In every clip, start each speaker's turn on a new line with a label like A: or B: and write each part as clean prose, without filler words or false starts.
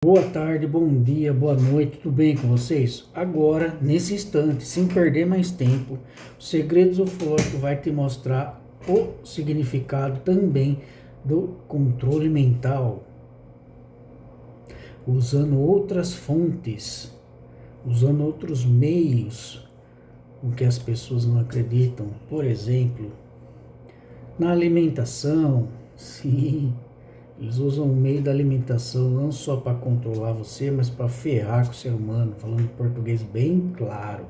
A: Boa tarde, bom dia, boa noite, tudo bem com vocês? Agora, nesse instante, sem perder mais tempo, o Segredos Ufológico vai te mostrar o significado também do controle mental, usando outras fontes, usando outros meios, o que as pessoas não acreditam. Por exemplo, na alimentação, sim. Eles usam o meio da alimentação não só para controlar você, mas para ferrar com o ser humano, falando em português bem claro.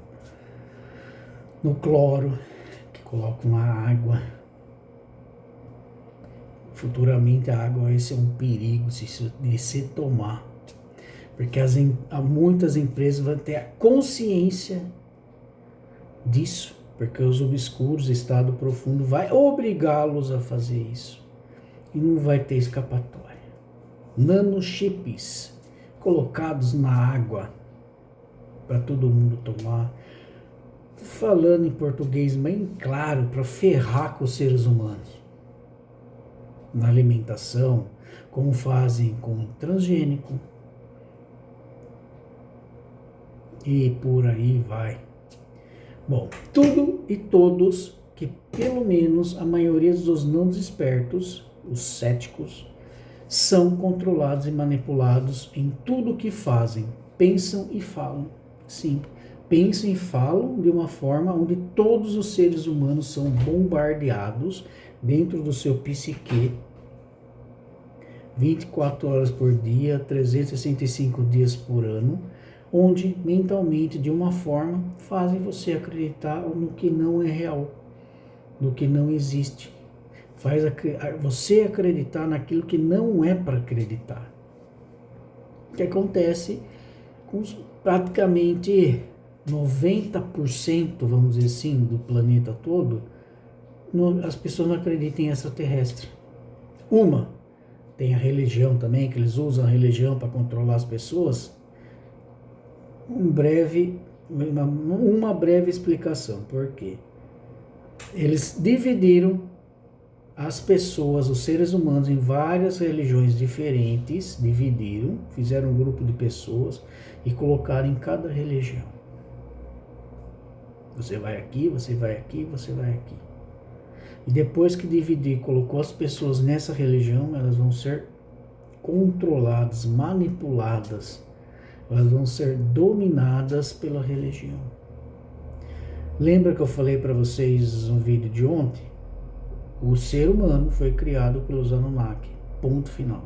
A: No cloro, que colocam na água. Futuramente a água vai ser um perigo de se tomar. Porque muitas empresas vão ter a consciência disso. Porque os obscuros, estado profundo, vai obrigá-los a fazer isso. E não vai ter escapatória. Nanochips colocados na água para todo mundo tomar, falando em português bem claro, para ferrar com os seres humanos. Na alimentação, como fazem com transgênico, e por aí vai. Bom, tudo e todos que pelo menos a maioria dos não despertos, os céticos, são controlados e manipulados em tudo o que fazem, pensam e falam. Sim, pensam e falam de uma forma onde todos os seres humanos são bombardeados dentro do seu psique, 24 horas por dia, 365 dias por ano, onde mentalmente, de uma forma, fazem você acreditar no que não é real, no que não existe. Faz você acreditar naquilo que não é para acreditar. O que acontece com praticamente 90%, vamos dizer assim, do planeta todo, as pessoas não acreditam em extraterrestre. Tem a religião também, que eles usam a religião para controlar as pessoas. Uma breve explicação. Por quê? Eles dividiram as pessoas, os seres humanos, em várias religiões diferentes, fizeram um grupo de pessoas e colocaram em cada religião. Você vai aqui, você vai aqui, você vai aqui. E depois que colocou as pessoas nessa religião, elas vão ser controladas, manipuladas, elas vão ser dominadas pela religião. Lembra que eu falei para vocês no vídeo de ontem? O ser humano foi criado pelos Anunnaki, ponto final.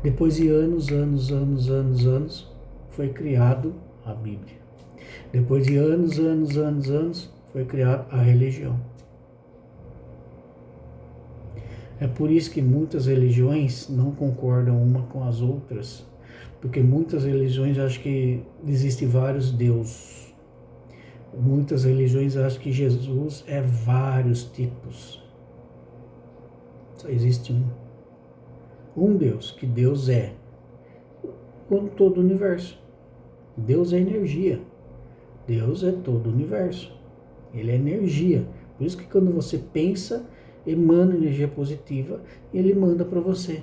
A: Depois de anos, foi criado a Bíblia. Depois de anos, foi criada a religião. É por isso que muitas religiões não concordam uma com as outras, porque muitas religiões acham que existem vários deuses. Muitas religiões acham que Jesus é vários tipos. Só existe um. Um Deus, que Deus é todo o universo. Deus é energia. Deus é todo o universo. Ele é energia. Por isso que quando você pensa, emana energia positiva e ele manda para você.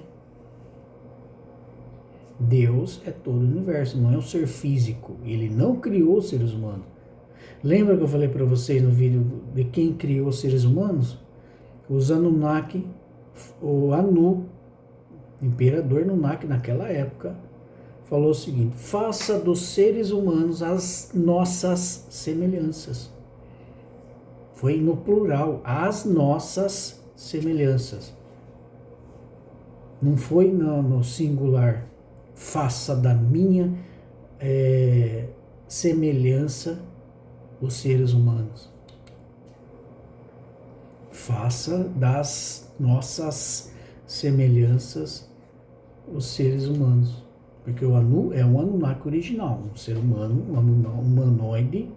A: Deus é todo o universo, não é um ser físico. Ele não criou os seres humanos. Lembra que eu falei para vocês no vídeo de quem criou os seres humanos? Os Anunnaki, o Anu, imperador Anunnaki naquela época, falou o seguinte: faça dos seres humanos as nossas semelhanças. Foi no plural, as nossas semelhanças. Não foi no singular, faça da minha semelhança os seres humanos. Faça das nossas semelhanças os seres humanos. Porque o Anu é um Anunnaki original, um ser humano, um humanoide,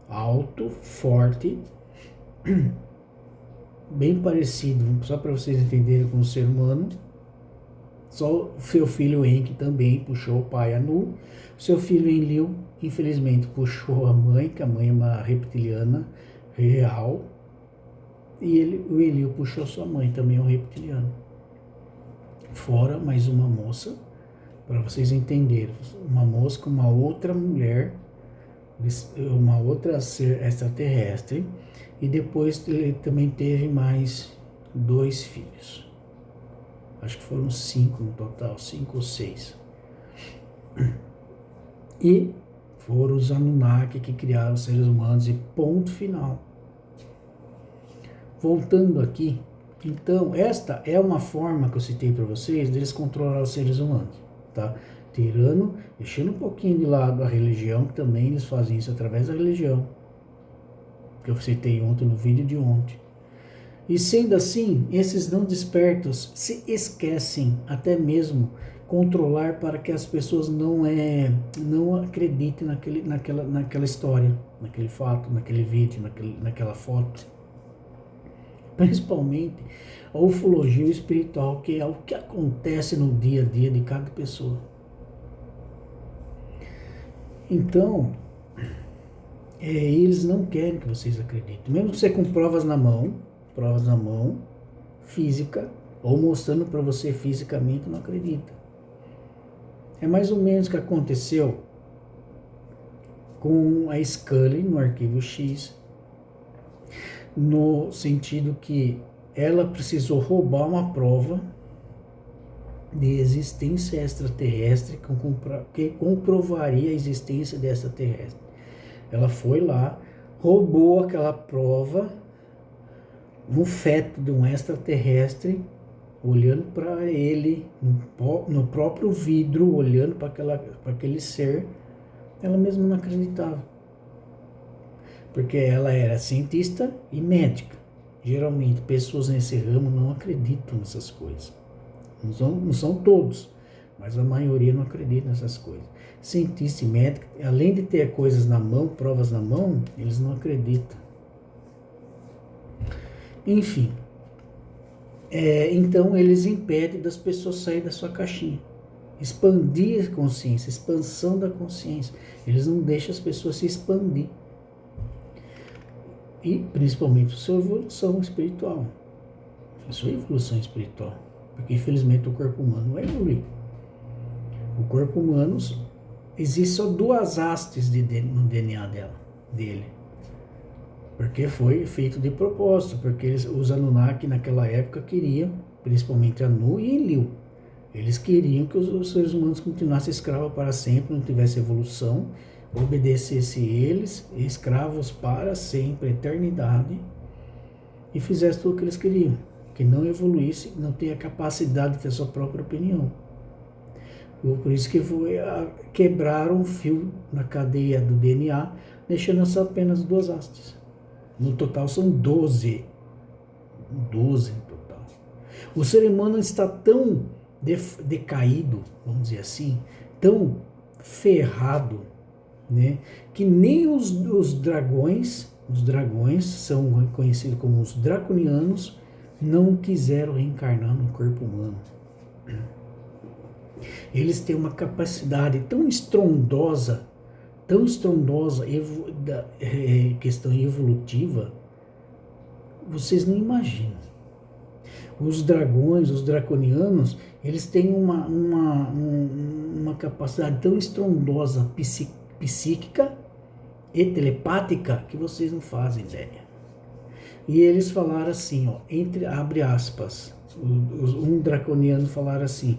A: alto, forte, bem parecido, só para vocês entenderem, com o ser humano. Só o seu filho Enki também puxou o pai Anu. Seu filho Enlil, infelizmente, puxou a mãe, que a mãe é uma reptiliana real. E o Enlil puxou sua mãe, também é um reptiliano. Fora mais uma moça, para vocês entenderem. Uma mosca, uma outra mulher, uma outra ser extraterrestre, e depois ele também teve mais 2 filhos. Acho que foram 5 no total, 5 ou 6. E foram os Anunnaki que criaram os seres humanos, e ponto final. Voltando aqui, então, esta é uma forma que eu citei para vocês deles controlar os seres humanos, tá? Deixando um pouquinho de lado a religião, que também eles fazem isso através da religião, que eu citei ontem no vídeo de ontem. E sendo assim, esses não despertos se esquecem até mesmo controlar para que as pessoas não acreditem naquela história, naquele fato, naquele vídeo, naquela foto. Principalmente a ufologia espiritual, que é o que acontece no dia a dia de cada pessoa. Então, eles não querem que vocês acreditem. Mesmo que você com provas na mão, física, ou mostrando para você fisicamente, não acredita. É mais ou menos o que aconteceu com a Scully no Arquivo X, no sentido que ela precisou roubar uma prova de existência extraterrestre que comprovaria a existência de extraterrestre. Ela foi lá, roubou aquela prova no feto de um extraterrestre, olhando para ele, no próprio vidro, olhando para aquele ser. Ela mesma não acreditava. Porque ela era cientista e médica. Geralmente, pessoas nesse ramo não acreditam nessas coisas. Não são todos, mas a maioria não acredita nessas coisas. Cientista e médico, além de ter coisas na mão, provas na mão, eles não acreditam. Enfim, então eles impedem das pessoas saírem da sua caixinha. Expandir a consciência, expansão da consciência. Eles não deixam as pessoas se expandir. E principalmente a sua evolução espiritual. A sua evolução espiritual. Porque infelizmente o corpo humano não evolui. O corpo humano, existe só 2 hastes no DNA dele. Porque foi feito de propósito. Porque os Anunnaki naquela época queriam, principalmente Anu e Enlil, eles queriam que os seres humanos continuassem escravos para sempre, não tivesse evolução, obedecesse eles, escravos para sempre, eternidade, e fizesse tudo o que eles queriam, que não evoluísse, não tenha capacidade de ter sua própria opinião. Por isso que quebraram um fio na cadeia do DNA, deixando só apenas 2 hastes. No total são 12. 12 no total. O ser humano está tão decaído, vamos dizer assim, tão ferrado, né, que nem os dragões são conhecidos como os draconianos, não quiseram reencarnar no corpo humano. Eles têm uma capacidade tão estrondosa, da questão evolutiva, vocês não imaginam. Os dragões, os draconianos, eles têm uma capacidade tão estrondosa psíquica e telepática que vocês não fazem ideia. E eles falaram assim, abre aspas, um draconiano falaram assim: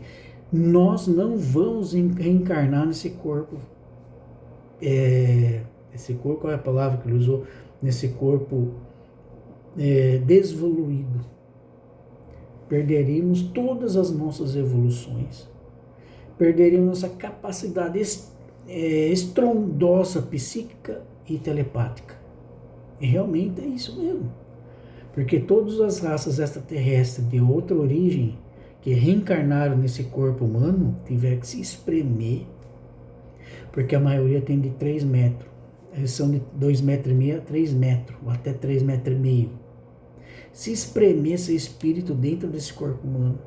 A: nós não vamos reencarnar nesse corpo. Esse corpo, qual é a palavra que ele usou? Nesse corpo desvoluído. Perderíamos todas as nossas evoluções. Perderíamos nossa capacidade estrondosa, psíquica e telepática. E realmente é isso mesmo. Porque todas as raças extraterrestres de outra origem que reencarnaram nesse corpo humano tiveram que se espremer, porque a maioria tem de 3 metros. Eles são de 2,5 metros a 3 metros, ou até 3,5 metros. Se espremer seu espírito dentro desse corpo humano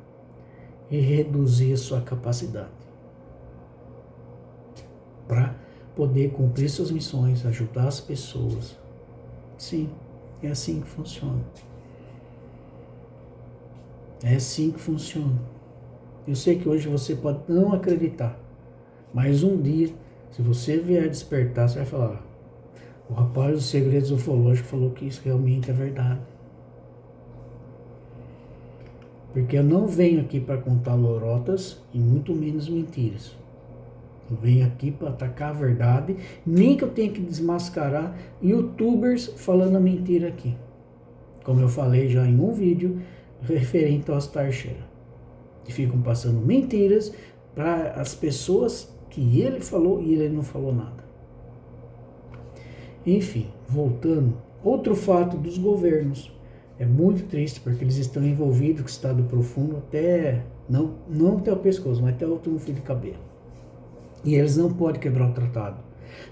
A: e reduzir a sua capacidade para poder cumprir suas missões, ajudar as pessoas. Sim, é assim que funciona. É assim que funciona. Eu sei que hoje você pode não acreditar, mas um dia, se você vier despertar, você vai falar: o rapaz dos segredos ufológicos falou que isso realmente é verdade. Porque eu não venho aqui para contar lorotas e muito menos mentiras. Eu venho aqui para atacar a verdade, nem que eu tenha que desmascarar youtubers falando a mentira aqui. Como eu falei já em um vídeo referente aos Tarcheira, que ficam passando mentiras para as pessoas que ele falou e ele não falou nada. Enfim, voltando, outro fato dos governos. É muito triste porque eles estão envolvidos com o estado profundo até, não até o pescoço, mas até o último fio de cabelo. E eles não podem quebrar o tratado.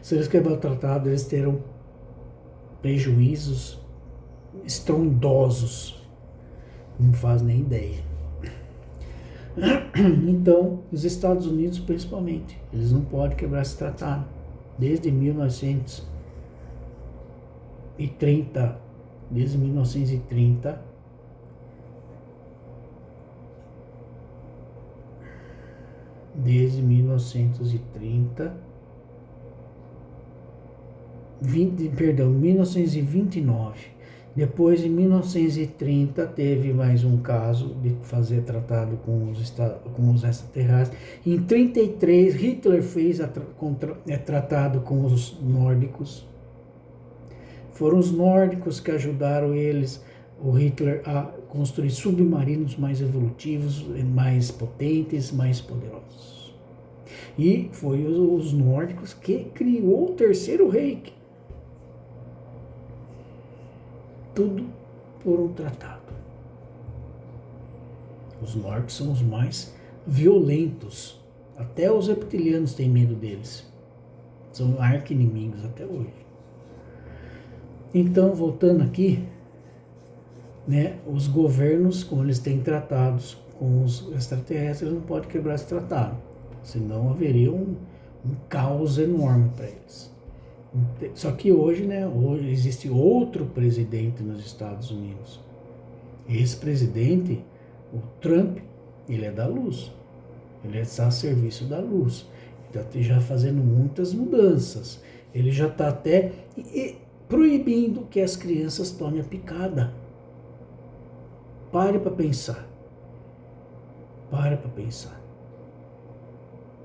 A: Se eles quebrar o tratado, eles terão prejuízos estrondosos. Não faz nem ideia. Então, os Estados Unidos principalmente, eles não podem quebrar esse tratado. Desde 1930, desde 1930, desde 1930, 1929. Depois, em 1930, teve mais um caso de fazer tratado com os extraterrestres. Em 1933, Hitler fez tratado com os nórdicos. Foram os nórdicos que ajudaram o Hitler, a construir submarinos mais evolutivos, mais potentes, mais poderosos. E foi os nórdicos que criou o Terceiro Reich. Tudo por um tratado. Os nórdicos são os mais violentos. Até os reptilianos têm medo deles. São arqui-inimigos até hoje. Então, voltando aqui, né, os governos, como eles têm tratados com os extraterrestres, não podem quebrar esse tratado. Senão haveria um caos enorme para eles. Só que hoje, né, hoje existe outro presidente nos Estados Unidos. Esse presidente, o Trump, ele é da luz. Ele está a serviço da luz. Ele está já fazendo muitas mudanças. Ele já está até proibindo que as crianças tomem a picada. Pare para pensar. Pare para pensar.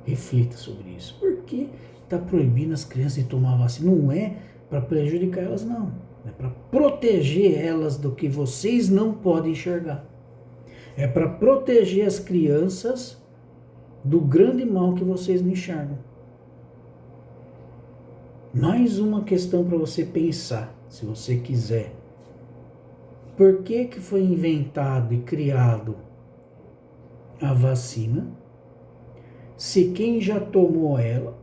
A: Reflita sobre isso. Por que está proibindo as crianças de tomar vacina? Não é para prejudicar elas, não. É para proteger elas do que vocês não podem enxergar. É para proteger as crianças do grande mal que vocês não enxergam. Mais uma questão para você pensar, se você quiser. Por que foi inventado e criado a vacina, se quem já tomou ela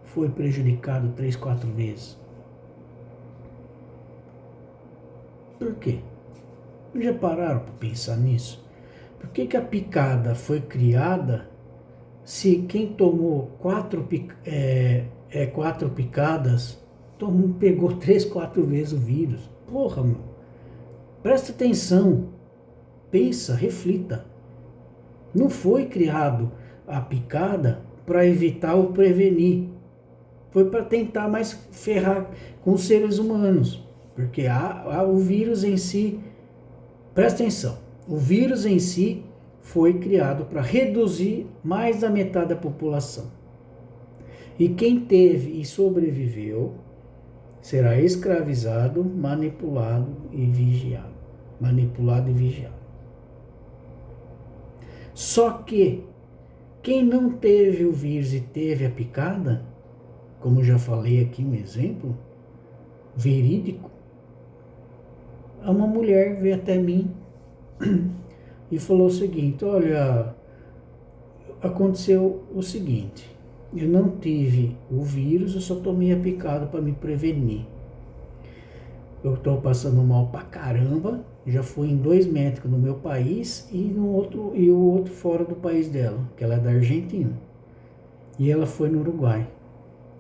A: foi prejudicado 3, 4 vezes? Por quê? Já pararam para pensar nisso? Por que a picada foi criada se quem tomou 4 picadas pegou 3, 4 vezes o vírus? Porra, meu. Presta atenção. Pensa, reflita. Não foi criado a picada para evitar ou prevenir. Foi para tentar mais ferrar com os seres humanos. Porque o vírus em si, presta atenção, o vírus em si foi criado para reduzir mais da metade da população. E quem teve e sobreviveu será escravizado, manipulado e vigiado. Manipulado e vigiado. Só que quem não teve o vírus e teve a picada, como já falei aqui um exemplo verídico, uma mulher veio até mim e falou o seguinte: olha, aconteceu o seguinte, eu não tive o vírus, eu só tomei a picada para me prevenir. Eu estou passando mal pra caramba, já fui em 2 médicos no meu país e o outro fora do país dela, que ela é da Argentina. E ela foi no Uruguai.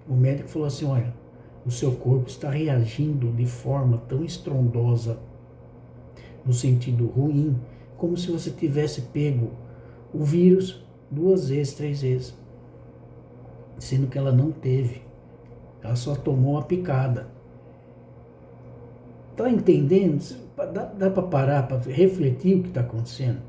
A: O médico falou assim: olha, o seu corpo está reagindo de forma tão estrondosa, no sentido ruim, como se você tivesse pego o vírus 2 vezes, 3 vezes, sendo que ela não teve. Ela só tomou a picada. Tá entendendo? Dá para parar, para refletir o que está acontecendo?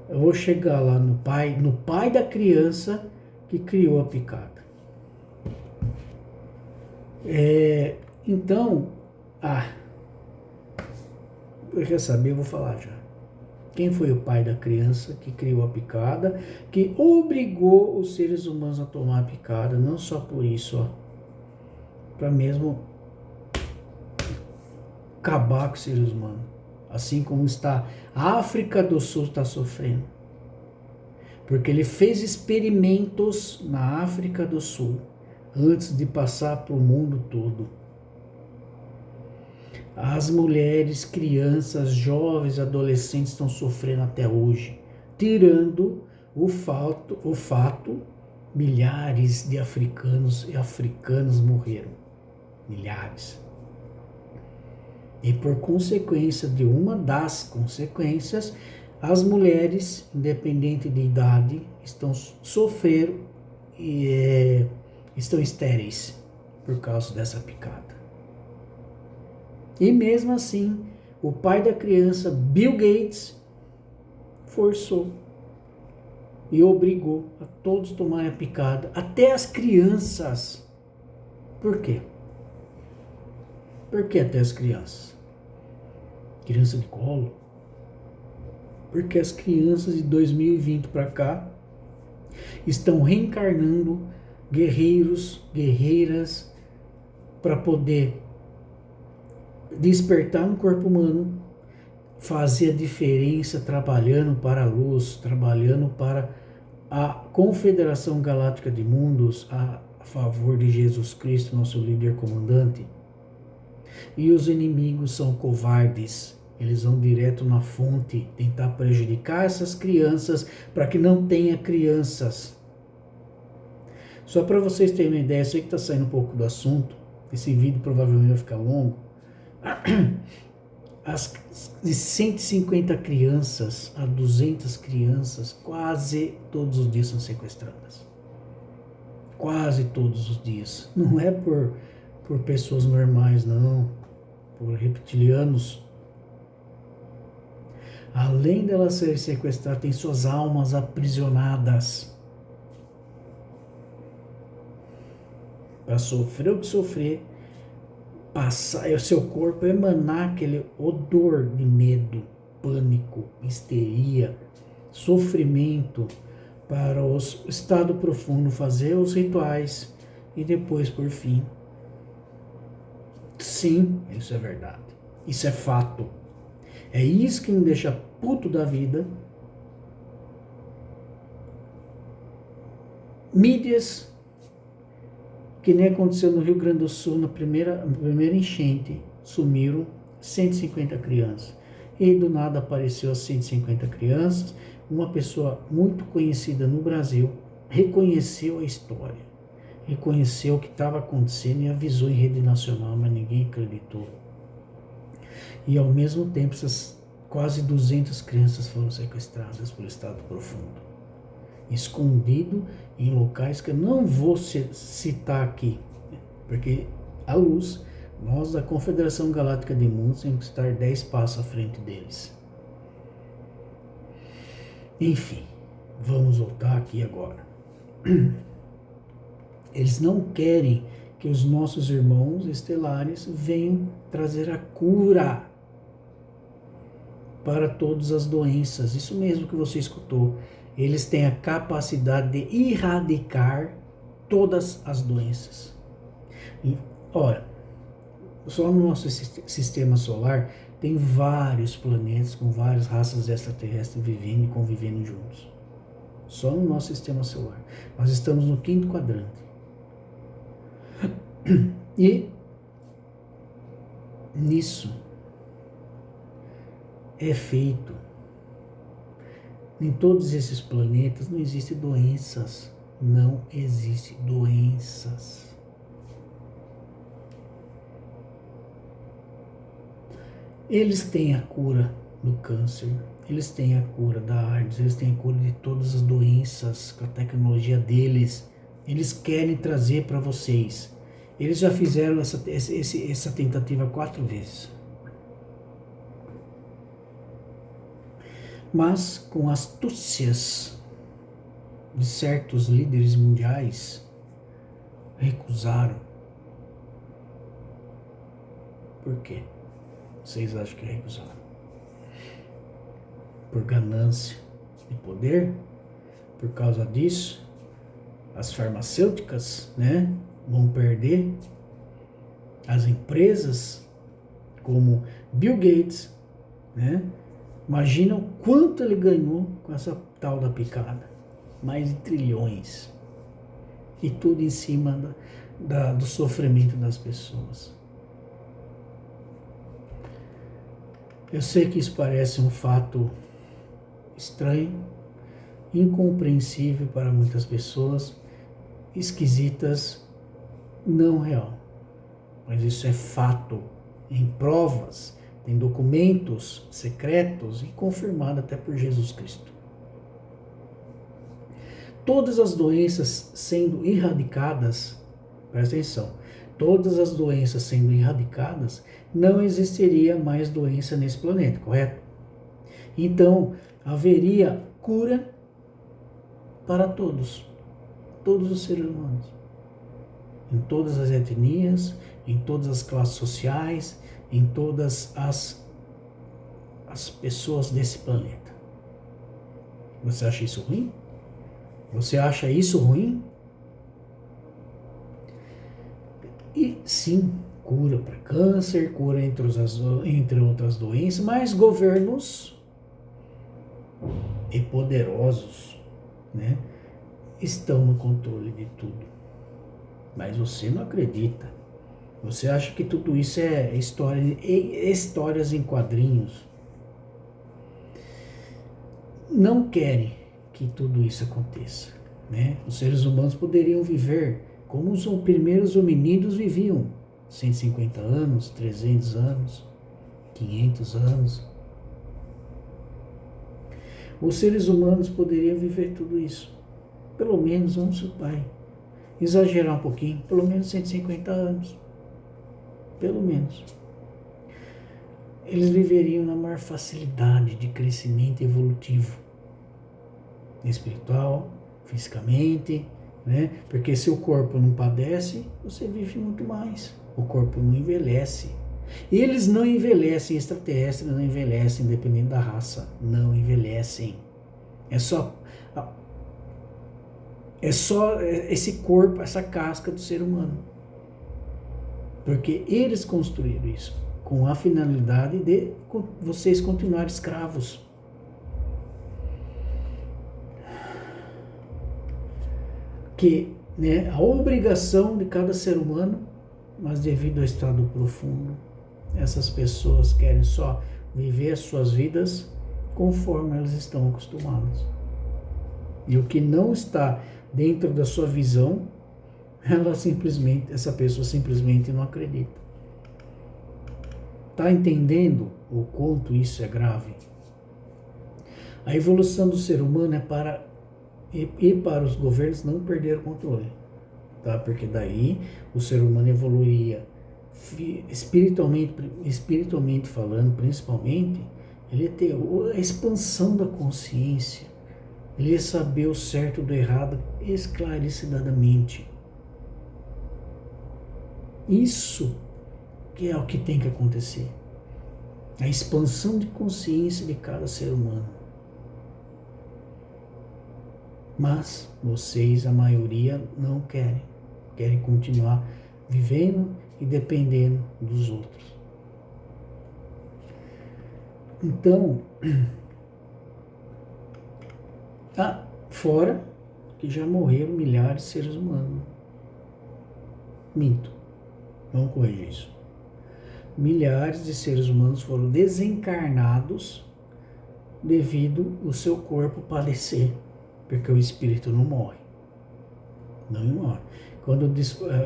A: Eu vou chegar lá no pai da criança que criou a picada. Então, eu já sabia, eu vou falar já. Quem foi o pai da criança que criou a picada, que obrigou os seres humanos a tomar a picada, não só por isso, para mesmo acabar com os seres humanos, assim como está a África do Sul está sofrendo, porque ele fez experimentos na África do Sul antes de passar para o mundo todo. As mulheres, crianças, jovens, adolescentes estão sofrendo até hoje, tirando o fato, milhares de africanos e africanas morreram, milhares. E por consequência de uma das consequências, as mulheres, independente de idade, estão sofrendo e estão estéreis por causa dessa picada. E mesmo assim, o pai da criança, Bill Gates, forçou e obrigou a todos tomarem a picada, até as crianças. Por quê? Por que até as crianças? Criança de colo? Porque as crianças de 2020 para cá estão reencarnando guerreiros, guerreiras, para poder despertar no corpo humano, fazer a diferença trabalhando para a luz, trabalhando para a Confederação Galáctica de Mundos, a favor de Jesus Cristo, nosso líder comandante. E os inimigos são covardes, eles vão direto na fonte tentar prejudicar essas crianças para que não tenha crianças. Só para vocês terem uma ideia, eu sei que está saindo um pouco do assunto, esse vídeo provavelmente vai ficar longo. De 150 crianças a 200 crianças, quase todos os dias são sequestradas. Quase todos os dias. Não é por pessoas normais, não. Por reptilianos. Além delas serem sequestradas, tem suas almas aprisionadas. Para sofrer o que sofrer, passar o seu corpo, emanar aquele odor de medo, pânico, histeria, sofrimento, para o estado profundo fazer os rituais e depois, por fim. Sim, isso é verdade. Isso é fato. É isso que me deixa puto da vida. Mídias, que nem aconteceu no Rio Grande do Sul, na primeira enchente, sumiram 150 crianças. E do nada apareceu as 150 crianças, uma pessoa muito conhecida no Brasil reconheceu a história, reconheceu o que estava acontecendo e avisou em rede nacional, mas ninguém acreditou. E ao mesmo tempo, essas quase 200 crianças foram sequestradas pelo estado profundo, escondido em locais que eu não vou citar aqui, porque a luz, nós da Confederação Galáctica de Mundos temos que estar 10 passos à frente deles. Enfim, vamos voltar aqui agora. Eles não querem que os nossos irmãos estelares venham trazer a cura para todas as doenças. Isso mesmo que você escutou. Eles têm a capacidade de erradicar todas as doenças. E, ora, só no nosso sistema solar tem vários planetas com várias raças extraterrestres vivendo e convivendo juntos. Só no nosso sistema solar. Nós estamos no 5º quadrante. E nisso é feito. Em todos esses planetas não existem doenças. Não existem doenças. Eles têm a cura do câncer, eles têm a cura da AIDS, eles têm a cura de todas as doenças com a tecnologia deles. Eles querem trazer para vocês. Eles já fizeram essa tentativa 4 vezes. Mas com astúcias de certos líderes mundiais, recusaram. Por quê? Vocês acham que recusaram? Por ganância de poder? Por causa disso, as farmacêuticas, né, vão perder. As empresas, como Bill Gates, né? Imagina o quanto ele ganhou com essa tal da picada. Mais de trilhões. E tudo em cima do sofrimento das pessoas. Eu sei que isso parece um fato estranho, incompreensível para muitas pessoas, esquisitas, não real. Mas isso é fato, em provas, tem documentos secretos e confirmado até por Jesus Cristo. Todas as doenças sendo erradicadas, presta atenção, todas as doenças sendo erradicadas, não existiria mais doença nesse planeta, correto? Então, haveria cura para todos os seres humanos, em todas as etnias, em todas as classes sociais, em todas as pessoas desse planeta. Você acha isso ruim? Você acha isso ruim? E sim, cura para câncer, cura entre outras doenças, mas governos e poderosos, né, estão no controle de tudo. Mas você não acredita. Você acha que tudo isso é histórias em quadrinhos. Não querem que tudo isso aconteça, né? Os seres humanos poderiam viver como os primeiros hominídeos viviam, 150 anos, 300 anos, 500 anos. Os seres humanos poderiam viver tudo isso, pelo menos, vamos supor, exagerar um pouquinho, pelo menos 150 anos, pelo menos. Eles viveriam na maior facilidade de crescimento evolutivo, espiritual, fisicamente, né? Porque se o corpo não padece, você vive muito mais. O corpo não envelhece. Eles não envelhecem, extraterrestres não envelhecem, independente da raça, não envelhecem. É só esse corpo, essa casca do ser humano. Porque eles construíram isso com a finalidade de vocês continuarem escravos. Que, né, a obrigação de cada ser humano, mas devido ao estado profundo, essas pessoas querem só viver as suas vidas conforme elas estão acostumadas. E o que não está dentro da sua visão, essa pessoa simplesmente não acredita. Está entendendo o quanto isso é grave? A evolução do ser humano é para os governos não perder o controle, tá? Porque daí o ser humano evoluiria espiritualmente falando, principalmente, ele ia ter a expansão da consciência, ele ia saber o certo do errado esclarecidamente. Isso que é o que tem que acontecer, a expansão de consciência de cada ser humano. Mas vocês, a maioria, não querem. Querem continuar vivendo e dependendo dos outros. Então, fora que já morreram milhares de seres humanos. Minto. Vamos corrigir isso. Milhares de seres humanos foram desencarnados devido ao seu corpo padecer. Porque o espírito não morre. Não morre. Quando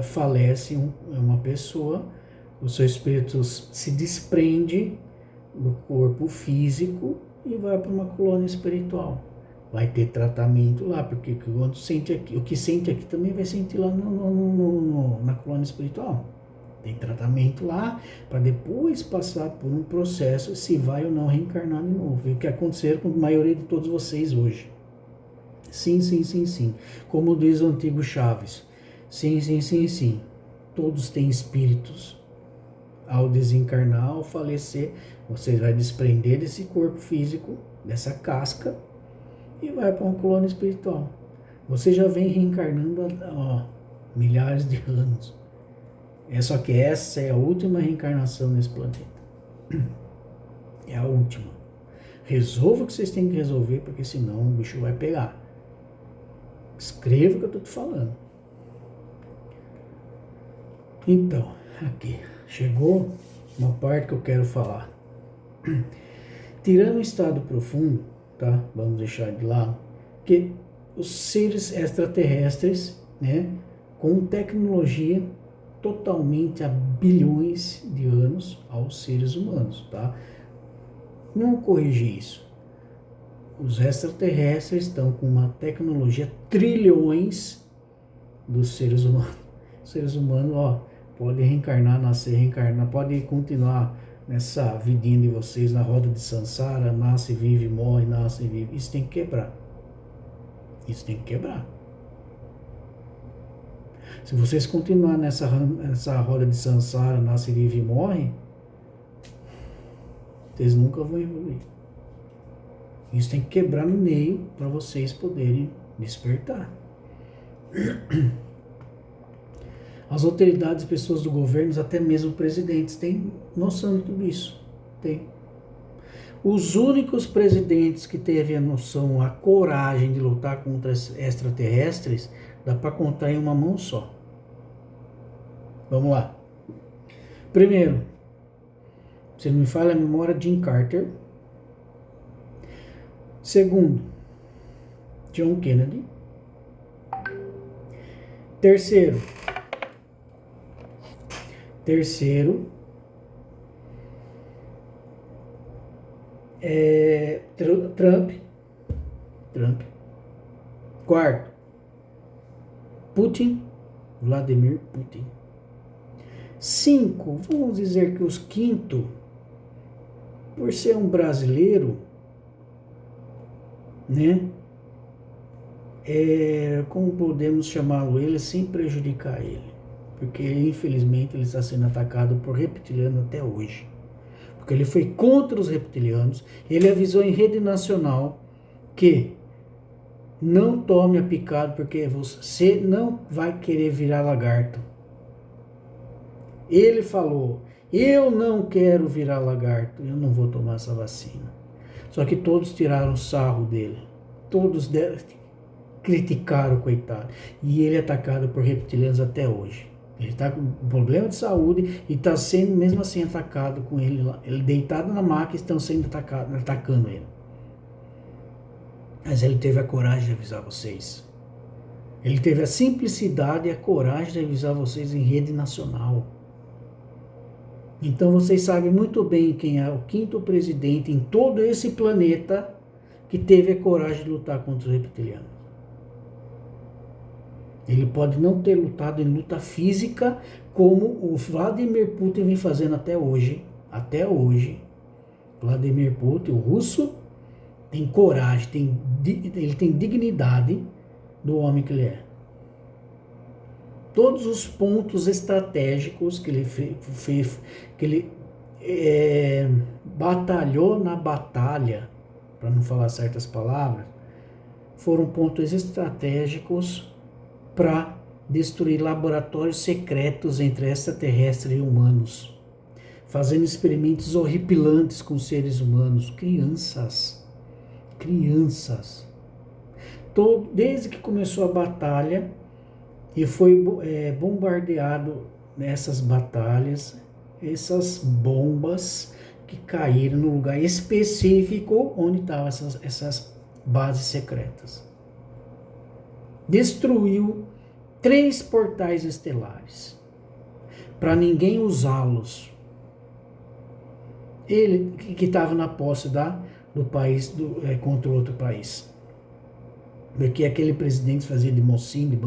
A: falece uma pessoa, o seu espírito se desprende do corpo físico e vai para uma colônia espiritual. Vai ter tratamento lá, porque quando sente aqui, o que sente aqui também vai sentir lá na colônia espiritual. Tem tratamento lá para depois passar por um processo se vai ou não reencarnar de novo. E o que aconteceu com a maioria de todos vocês hoje. Sim, sim, sim, sim. Como diz o antigo Chaves. Sim, sim, sim, sim. Todos têm espíritos. Ao desencarnar, ao falecer, você vai desprender desse corpo físico, dessa casca, e vai para uma colônia espiritual. Você já vem reencarnando há milhares de anos. Só que essa é a última reencarnação nesse planeta. É a última. Resolva o que vocês têm que resolver, porque senão o bicho vai pegar. Escreva o que eu estou te falando. Então, aqui, chegou uma parte que eu quero falar. Tirando o estado profundo, tá? Vamos deixar de lado, que os seres extraterrestres, né, com tecnologia totalmente há bilhões de anos aos seres humanos, tá? Não corrigir isso. Os extraterrestres estão com uma tecnologia trilhões dos seres humanos. Os seres humanos, pode reencarnar, nascer, reencarnar, pode continuar nessa vidinha de vocês, na roda de Sansara, nasce, vive, morre, nasce, vive. Isso tem que quebrar. Isso tem que quebrar. Se vocês continuarem nessa roda de Sansara, nasce, vive e morre, vocês nunca vão evoluir. Isso tem que quebrar no meio para vocês poderem despertar. As autoridades, pessoas do governo, até mesmo presidentes, têm noção de tudo isso. Tem. Os únicos presidentes que teve a noção, a coragem de lutar contra extraterrestres, dá para contar em uma mão só. Vamos lá. Primeiro, se não me falha a memória, Jim Carter. Segundo, John Kennedy. Terceiro, Trump. Quarto, Putin, Vladimir Putin. 5, vamos dizer que os quinto, por ser um brasileiro, né? Como podemos chamá-lo ele sem prejudicar ele? Porque infelizmente ele está sendo atacado por reptiliano até hoje. Porque ele foi contra os reptilianos, ele avisou em rede nacional que não tome a picada porque você não vai querer virar lagarto. Ele falou, eu não quero virar lagarto, eu não vou tomar essa vacina. Só que todos tiraram sarro dele, todos criticaram o coitado. E ele é atacado por reptilianos até hoje. Ele está com problema de saúde e está sendo mesmo assim atacado com ele lá. Ele deitado na maca, estão sendo atacando ele. Mas ele teve a coragem de avisar vocês. Ele teve a simplicidade e a coragem de avisar vocês em rede nacional. Então vocês sabem muito bem quem é o quinto presidente em todo esse planeta que teve a coragem de lutar contra os reptilianos. Ele pode não ter lutado em luta física como o Vladimir Putin vem fazendo até hoje. Até hoje. Vladimir Putin, o russo, tem coragem, ele tem dignidade do homem que ele é. Todos os pontos estratégicos que ele fez, que ele batalhou na batalha, para não falar certas palavras, foram pontos estratégicos para destruir laboratórios secretos entre extraterrestres e humanos, fazendo experimentos horripilantes com seres humanos, crianças. Desde que começou a batalha e foi bombardeado nessas batalhas, essas bombas que caíram no lugar específico onde estavam essas bases secretas. Destruiu 3 portais estelares para ninguém usá-los. Ele que estava na posse do país contra o outro país. Porque aquele presidente fazia de mocinho,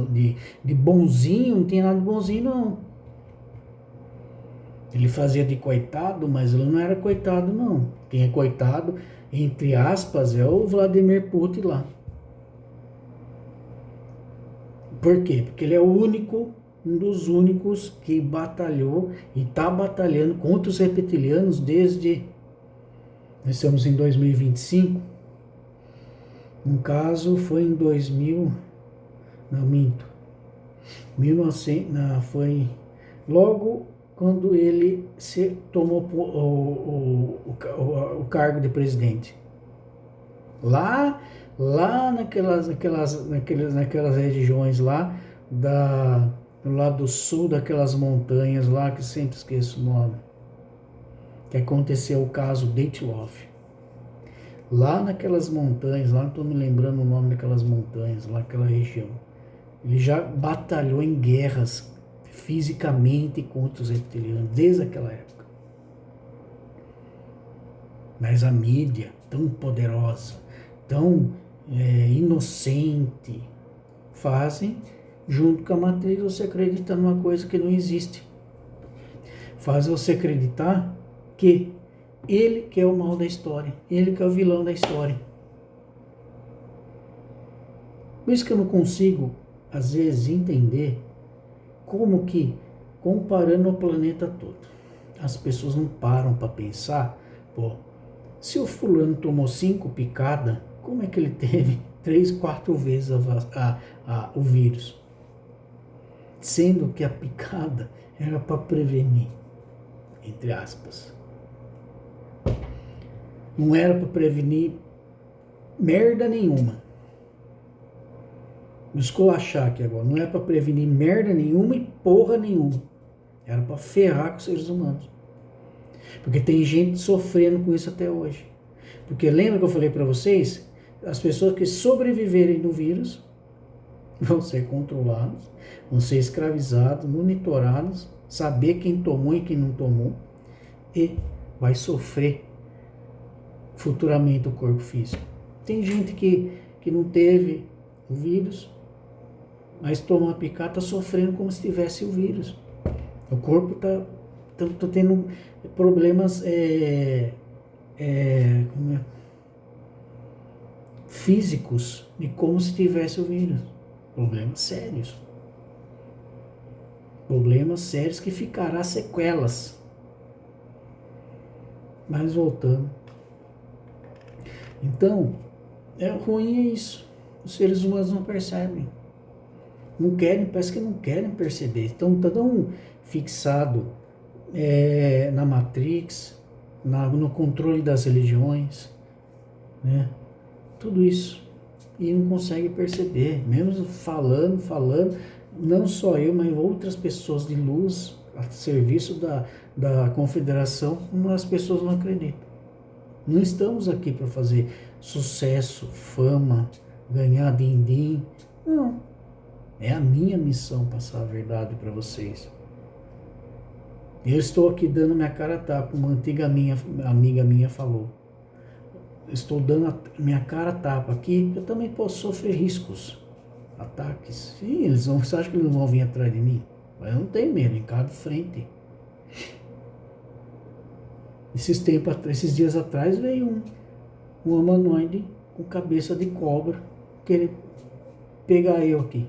A: de bonzinho, não tinha nada de bonzinho, não. Ele fazia de coitado, mas ele não era coitado, não. Quem é coitado, entre aspas, é o Vladimir Putin lá. Por quê? Porque ele é um dos únicos que batalhou e está batalhando contra os reptilianos desde... Nós estamos em 2025. No caso, foi em 2000... Não, minto. 1900, não, foi logo quando ele tomou o cargo de presidente. Lá naquelas regiões lá do lado sul daquelas montanhas lá, que sempre esqueço o nome, que aconteceu o caso Dyatlov. Lá naquelas montanhas, lá não estou me lembrando o nome daquelas montanhas, lá naquela região. Ele já batalhou em guerras fisicamente contra os reptilianos, desde aquela época. Mas a mídia, tão poderosa, tão inocente, fazem, junto com a matriz, você acreditar numa coisa que não existe. Faz você acreditar que ele que é o mal da história, ele que é o vilão da história. Por isso que eu não consigo, às vezes, entender como que, comparando o planeta todo, as pessoas não param para pensar, pô, se o fulano tomou 5 picadas, como é que ele teve 3, 4 vezes o vírus? Sendo que a picada era para prevenir, entre aspas. Não era para prevenir merda nenhuma. Me esculachar aqui agora. Não é para prevenir merda nenhuma e porra nenhuma. Era para ferrar com os seres humanos. Porque tem gente sofrendo com isso até hoje. Porque lembra que eu falei para vocês? As pessoas que sobreviverem do vírus vão ser controladas, vão ser escravizados, monitorados, saber quem tomou e quem não tomou, e vai sofrer futuramente o corpo físico. Tem gente que não teve o vírus, mas tomou a picada, está sofrendo como se tivesse o vírus. O corpo está tendo problemas físicos de como se tivesse o vírus. Problemas sérios. Problemas sérios que ficará sequelas. Mas voltando. Então, ruim é isso. Os seres humanos não percebem. Não querem, parece que não querem perceber. Estão tão fixados na Matrix, no controle das religiões, né? Tudo isso. E não consegue perceber. Mesmo falando, não só eu, mas outras pessoas de luz, a serviço da confederação, as pessoas não acreditam. Não estamos aqui para fazer sucesso, fama, ganhar din-din. Não. É a minha missão passar a verdade para vocês. Eu estou aqui dando minha cara a tapa, uma antiga amiga minha falou. Estou dando minha cara a tapa aqui, eu também posso sofrer riscos, ataques. Sim, você acha que eles vão vir atrás de mim? Mas eu não tenho medo, encaro de frente. Esses dias atrás veio um humanoide com cabeça de cobra querer pegar eu aqui.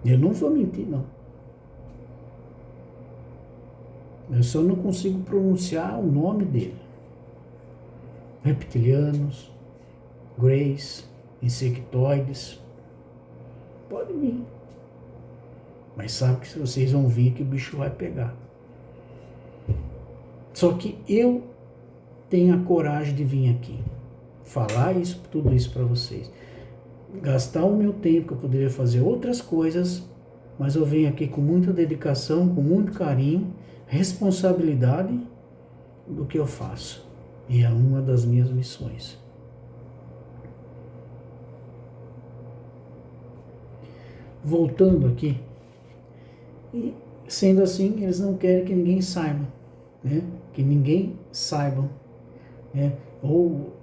A: Eu não vou mentir, não. Eu só não consigo pronunciar o nome dele. Reptilianos, greys, insectoides. Pode vir. Mas sabe que se vocês vão vir que o bicho vai pegar. Só que eu tenho a coragem de vir aqui. Falar tudo isso para vocês. Gastar o meu tempo, que eu poderia fazer outras coisas, mas eu venho aqui com muita dedicação, com muito carinho, responsabilidade do que eu faço. E é uma das minhas missões. Voltando aqui, e sendo assim, eles não querem que ninguém saiba. né? Que ninguém saiba, né? Ou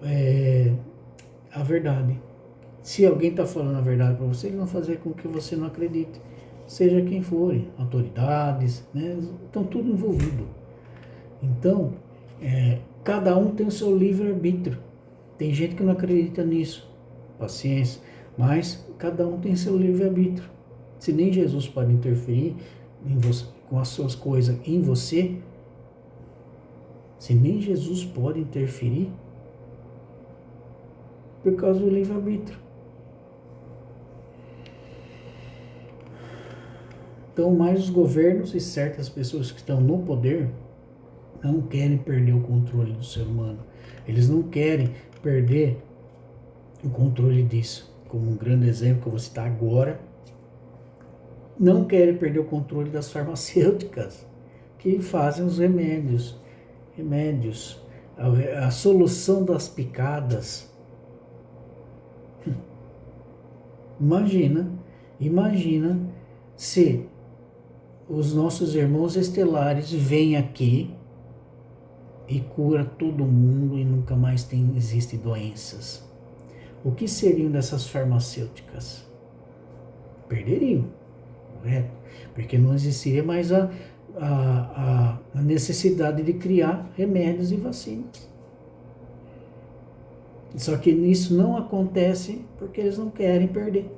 A: a verdade. Se alguém está falando a verdade para você, eles vão fazer com que você não acredite. Seja quem for, autoridades, né? Estão tudo envolvido. Então, cada um tem o seu livre-arbítrio. Tem gente que não acredita nisso. Paciência. Mas cada um tem seu livre-arbítrio. Se nem Jesus pode interferir em você, com as suas coisas em você, se nem Jesus pode interferir, por causa do livre-arbítrio. Então, mais os governos e certas pessoas que estão no poder não querem perder o controle do ser humano. Eles não querem perder o controle disso. Como um grande exemplo que eu vou citar agora, não querem perder o controle das farmacêuticas que fazem os remédios, a solução das picadas. Imagina se os nossos irmãos estelares vêm aqui e cura todo mundo e nunca mais existem doenças. O que seriam dessas farmacêuticas? Perderiam, correto? Porque não existiria mais a necessidade de criar remédios e vacinas. Só que isso não acontece porque eles não querem perder.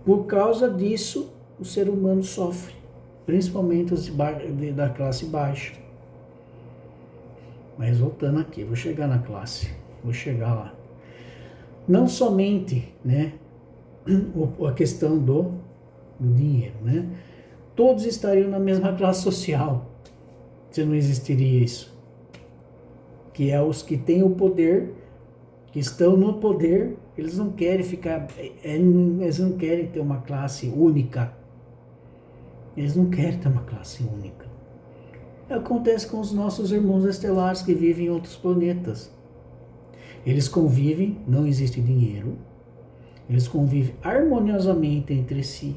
A: Por causa disso, o ser humano sofre, principalmente os da classe baixa. Mas voltando aqui, vou chegar na classe, vou chegar lá. Não somente, né, a questão do dinheiro, né? Todos estariam na mesma classe social, se não existiria isso. Que é os que têm o poder, que estão no poder, eles não querem ficar, eles não querem ter uma classe única. Eles não querem ter uma classe única. Acontece com os nossos irmãos estelares que vivem em outros planetas. Eles convivem, não existe dinheiro, eles convivem harmoniosamente entre si.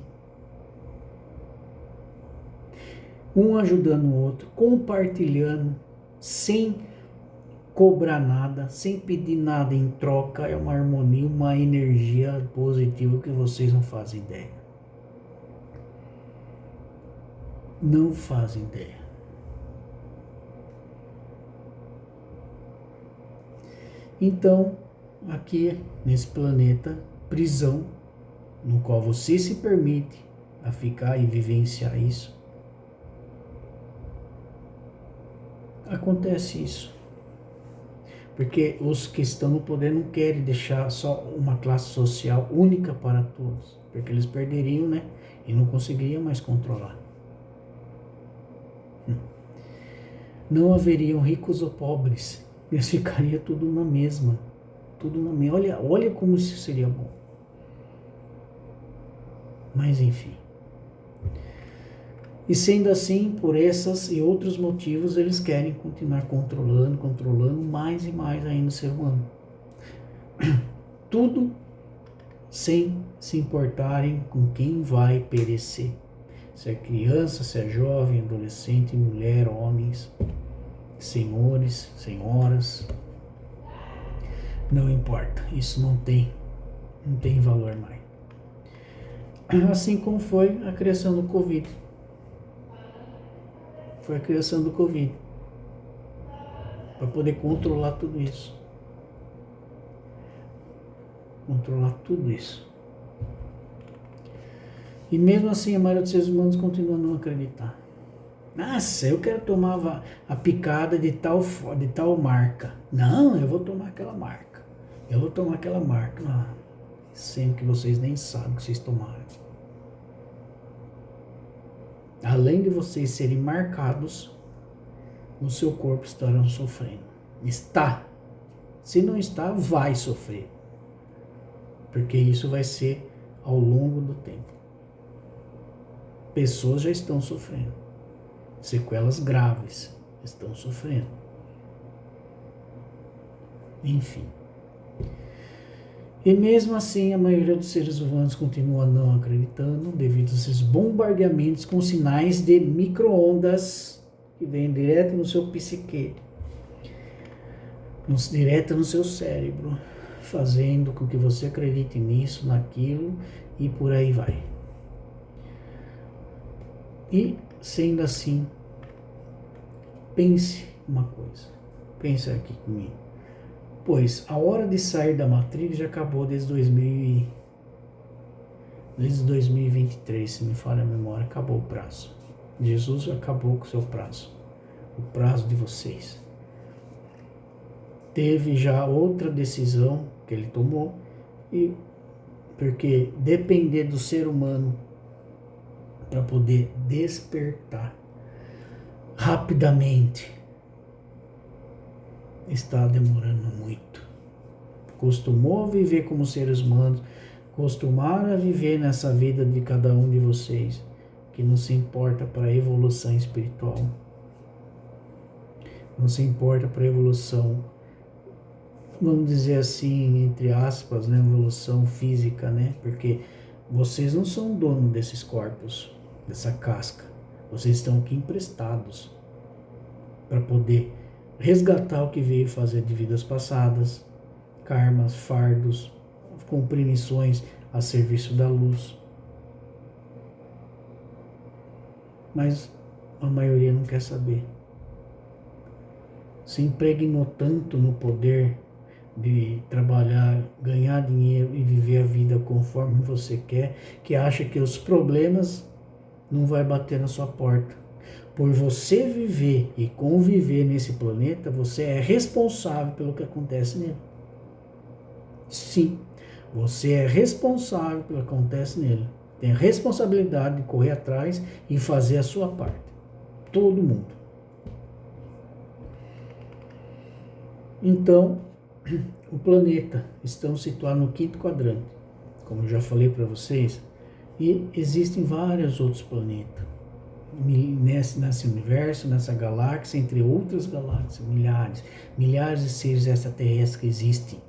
A: Um ajudando o outro, compartilhando, sem cobrar nada, sem pedir nada em troca. É uma harmonia, uma energia positiva que vocês não fazem ideia. Não fazem ideia. Então, aqui nesse planeta, prisão, no qual você se permite a ficar e vivenciar isso, acontece isso. Porque os que estão no poder não querem deixar só uma classe social única para todos, porque eles perderiam, né? E não conseguiriam mais controlar. Não haveriam ricos ou pobres, eles ficariam tudo na mesma. Olha como isso seria bom. Mas enfim. E sendo assim, por essas e outros motivos, eles querem continuar controlando mais e mais ainda o ser humano. Tudo sem se importarem com quem vai perecer. Se é criança, se é jovem, adolescente, mulher, homens, senhores, senhoras. Não importa, isso não tem valor mais. Assim como foi a criação do Covid. Foi a criação do Covid. Para poder controlar tudo isso. Controlar tudo isso. E mesmo assim a maioria dos seres humanos continua a não acreditar. Nossa, eu quero tomar a picada de tal marca. Não, eu vou tomar aquela marca. Eu vou tomar aquela marca. Ah, sendo que vocês nem sabem que vocês tomaram. Além de vocês serem marcados, o seu corpo estará sofrendo. Está. Se não está, vai sofrer. Porque isso vai ser ao longo do tempo. Pessoas já estão sofrendo. Sequelas graves estão sofrendo. Enfim. E mesmo assim, a maioria dos seres humanos continua não acreditando devido a esses bombardeamentos com sinais de micro-ondas que vem direto no seu psique, direto no seu cérebro, fazendo com que você acredite nisso, naquilo e por aí vai. E, sendo assim, pense uma coisa. Pensa aqui comigo. Pois a hora de sair da Matrix já acabou desde 2023, se me falha a memória, acabou o prazo. Jesus acabou com o seu prazo. O prazo de vocês. Teve já outra decisão que ele tomou, e porque depender do ser humano para poder despertar rapidamente está demorando muito. Costumou viver como seres humanos, costumaram a viver nessa vida de cada um de vocês, que não se importa para a evolução espiritual, não se importa para a evolução, vamos dizer assim, entre aspas, né, evolução física, né, porque vocês não são dono desses corpos, dessa casca, vocês estão aqui emprestados para poder resgatar o que veio fazer de vidas passadas, karmas, fardos, cumprir missões a serviço da luz. Mas a maioria não quer saber. Se impregnou tanto no poder de trabalhar, ganhar dinheiro e viver a vida conforme você quer, que acha que os problemas não vai bater na sua porta. Por você viver e conviver nesse planeta, você é responsável pelo que acontece nele. Sim, você é responsável pelo que acontece nele. Tem a responsabilidade de correr atrás e fazer a sua parte. Todo mundo. Então, o planeta está situado no 5º quadrante, como eu já falei para vocês, e existem vários outros planetas nesse universo, nessa galáxia, entre outras galáxias, milhares de seres extraterrestres que existem,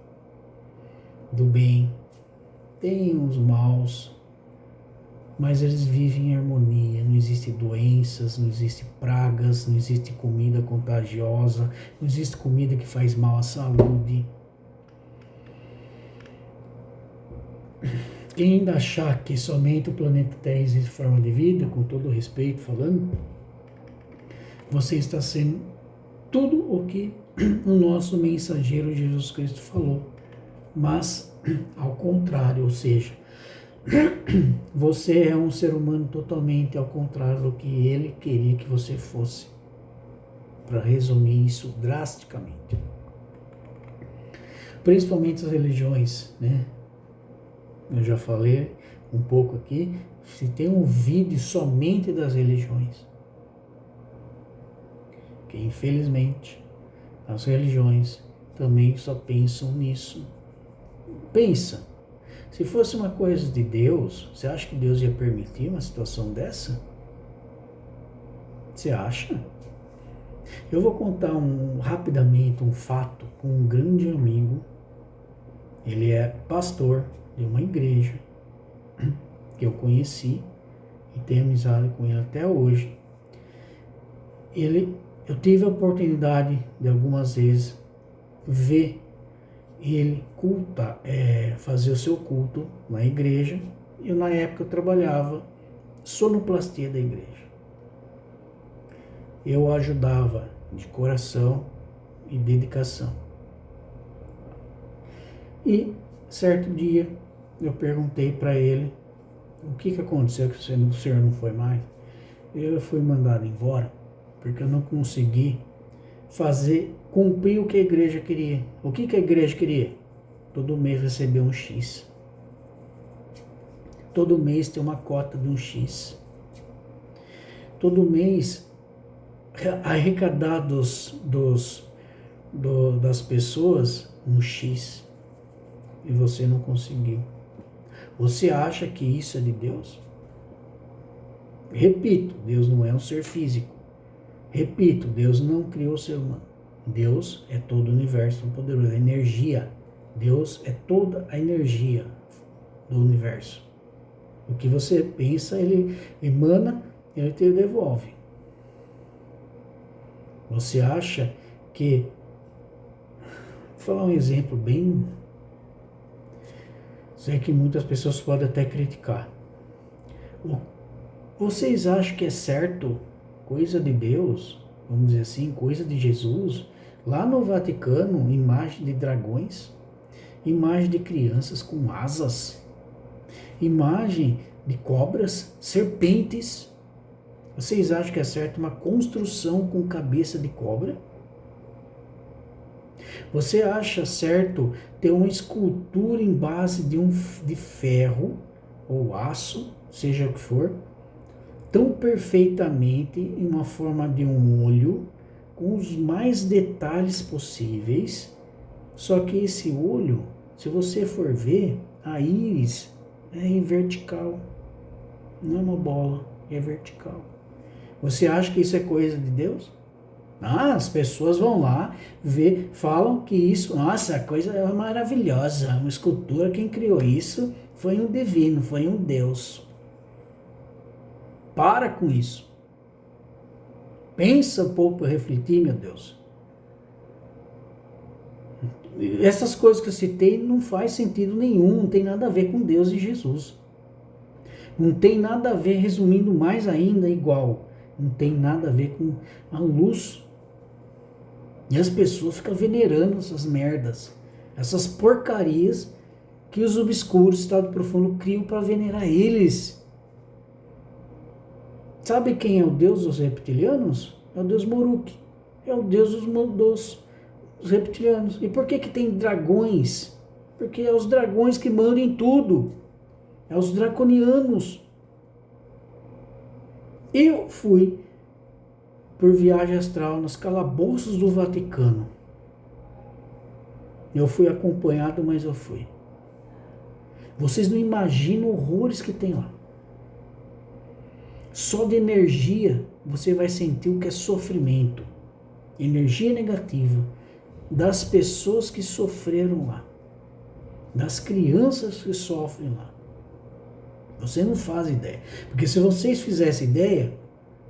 A: do bem, tem os maus, mas eles vivem em harmonia, não existem doenças, não existem pragas, não existe comida contagiosa, não existe comida que faz mal à saúde. Quem ainda achar que somente o planeta Terra existe forma de vida, com todo respeito falando, você está sendo tudo o que o nosso mensageiro Jesus Cristo falou, mas ao contrário, ou seja, você é um ser humano totalmente ao contrário do que ele queria que você fosse, para resumir isso drasticamente. Principalmente as religiões, né? Eu já falei um pouco aqui, se tem um vídeo somente das religiões, que infelizmente as religiões também só pensam nisso. Pensa, se fosse uma coisa de Deus, você acha que Deus ia permitir uma situação dessa? Você acha? Eu vou contar rapidamente um fato com um grande amigo. Ele é pastor de uma igreja que eu conheci e tenho amizade com ele até hoje. Eu tive a oportunidade de algumas vezes ver ele fazer o seu culto na igreja. E na época eu trabalhava sonoplastia da igreja. Eu ajudava de coração e dedicação. E certo dia eu perguntei para ele o que aconteceu que o senhor não foi mais. Eu fui mandado embora porque eu não consegui cumprir o que a igreja queria. O que a igreja queria? Todo mês receber um X. Todo mês ter uma cota de um X. Todo mês arrecadar das pessoas um X. E você não conseguiu. Você acha que isso é de Deus? Repito, Deus não é um ser físico. Repito, Deus não criou o ser humano. Deus é todo o universo poderoso, é energia. Deus é toda a energia do universo. O que você pensa, ele emana, ele te devolve. Você acha que... Vou falar um exemplo bem... Sei que muitas pessoas podem até criticar. Vocês acham que é certo, coisa de Deus, vamos dizer assim, coisa de Jesus, lá no Vaticano, imagem de dragões, imagem de crianças com asas, imagem de cobras, serpentes? Vocês acham que é certo uma construção com cabeça de cobra? Você acha certo ter uma escultura em base de ferro ou aço, seja o que for, tão perfeitamente em uma forma de um olho, com os mais detalhes possíveis, só que esse olho, se você for ver, a íris é em vertical, não é uma bola, é vertical. Você acha que isso é coisa de Deus? Ah, as pessoas vão lá, ver, falam que isso, nossa, a coisa é maravilhosa, uma escultura, quem criou isso foi um divino, foi um Deus. Para com isso. Pensa um pouco para refletir, meu Deus. Essas coisas que eu citei não faz sentido nenhum, não tem nada a ver com Deus e Jesus. Não tem nada a ver, resumindo mais ainda, igual. Não tem nada a ver com a luz. E as pessoas ficam venerando essas merdas, essas porcarias que os obscuros, estado profundo, criam para venerar eles. Sabe quem é o deus dos reptilianos? É o deus Moruk. É o deus dos reptilianos. E por que tem dragões? Porque é os dragões que mandam em tudo. É os draconianos. Eu fui por viagem astral nos calabouços do Vaticano. Eu fui acompanhado, mas eu fui. Vocês não imaginam horrores que tem lá. Só de energia você vai sentir o que é sofrimento. Energia negativa das pessoas que sofreram lá. Das crianças que sofrem lá. Você não faz ideia. Porque se vocês fizessem ideia,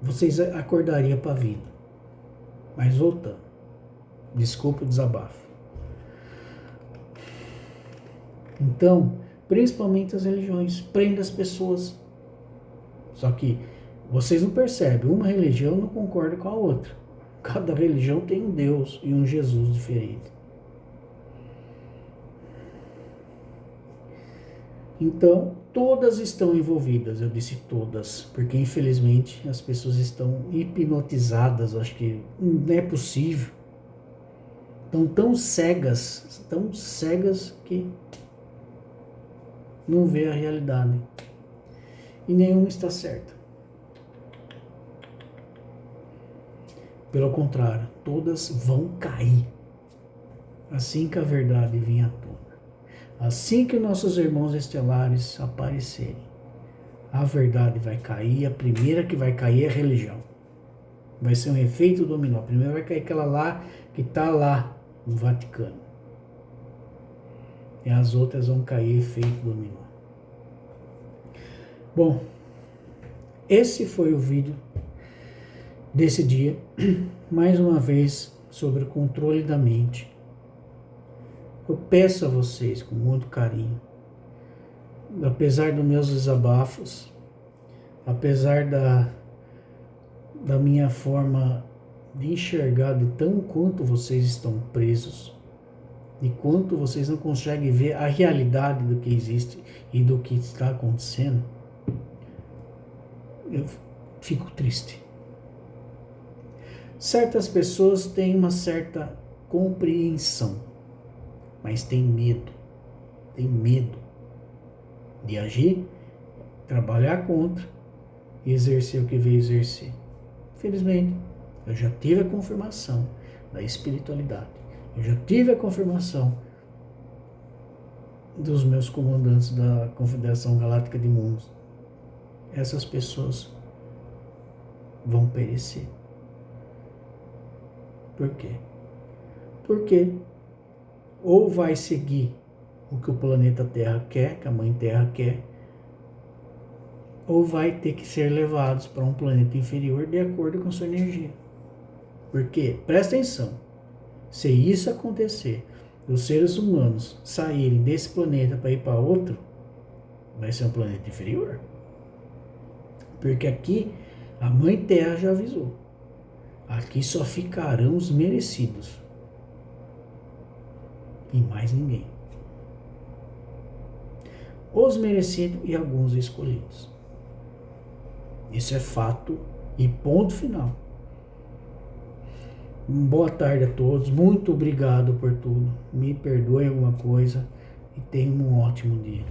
A: vocês acordariam para a vida. Mas voltando. Desculpa o desabafo. Então, principalmente as religiões, prendem as pessoas. Só que vocês não percebem, uma religião não concorda com a outra. Cada religião tem um Deus e um Jesus diferente. Então, todas estão envolvidas, eu disse todas, porque infelizmente as pessoas estão hipnotizadas, acho que não é possível. Estão tão cegas que não vê a realidade. E nenhuma está certa. Pelo contrário, todas vão cair. Assim que a verdade vir à tona. Assim que nossos irmãos estelares aparecerem, a verdade vai cair. A primeira que vai cair é a religião. Vai ser um efeito dominó. Primeiro vai cair aquela lá que está lá no Vaticano. E as outras vão cair efeito dominó. Bom, esse foi o vídeo desse dia. Mais uma vez sobre o controle da mente. Eu peço a vocês com muito carinho, apesar dos meus desabafos, apesar da minha forma de enxergar de tão quanto vocês estão presos, de quanto vocês não conseguem ver a realidade do que existe e do que está acontecendo, eu fico triste. Certas pessoas têm uma certa compreensão, mas tem medo de agir, trabalhar contra e exercer o que veio exercer. Infelizmente, eu já tive a confirmação da espiritualidade, eu já tive a confirmação dos meus comandantes da Confederação Galáctica de Mundos. Essas pessoas vão perecer. Por quê? Porque ou vai seguir o que o planeta Terra quer, que a Mãe Terra quer, ou vai ter que ser levados para um planeta inferior de acordo com a sua energia. Porque, presta atenção, se isso acontecer, os seres humanos saírem desse planeta para ir para outro, vai ser um planeta inferior. Porque aqui a Mãe Terra já avisou. Aqui só ficarão os merecidos. E mais ninguém. Os merecidos e alguns escolhidos. Isso é fato e ponto final. Boa tarde a todos. Muito obrigado por tudo. Me perdoem alguma coisa e tenham um ótimo dia.